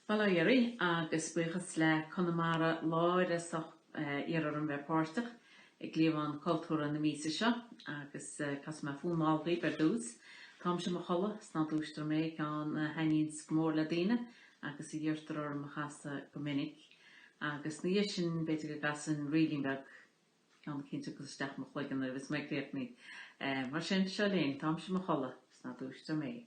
Valaieri agus buchas le Connemara láire soch ar an bheitpáirteach ag Cliabhán Cultúrtha na mísa seo agus cas me fúnálgaí ber dús. Tám se mo cholle sna dústra mé gan haín smór le daine agus I dheirtar ar mo chasa go minic. Agus ní sin beidir go gasan rilínbeg gan cinnte go steach mo chluigan agus me gréirní. Mar sin se léon tám se mo cholle sna dústra mé.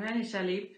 Henny Shalib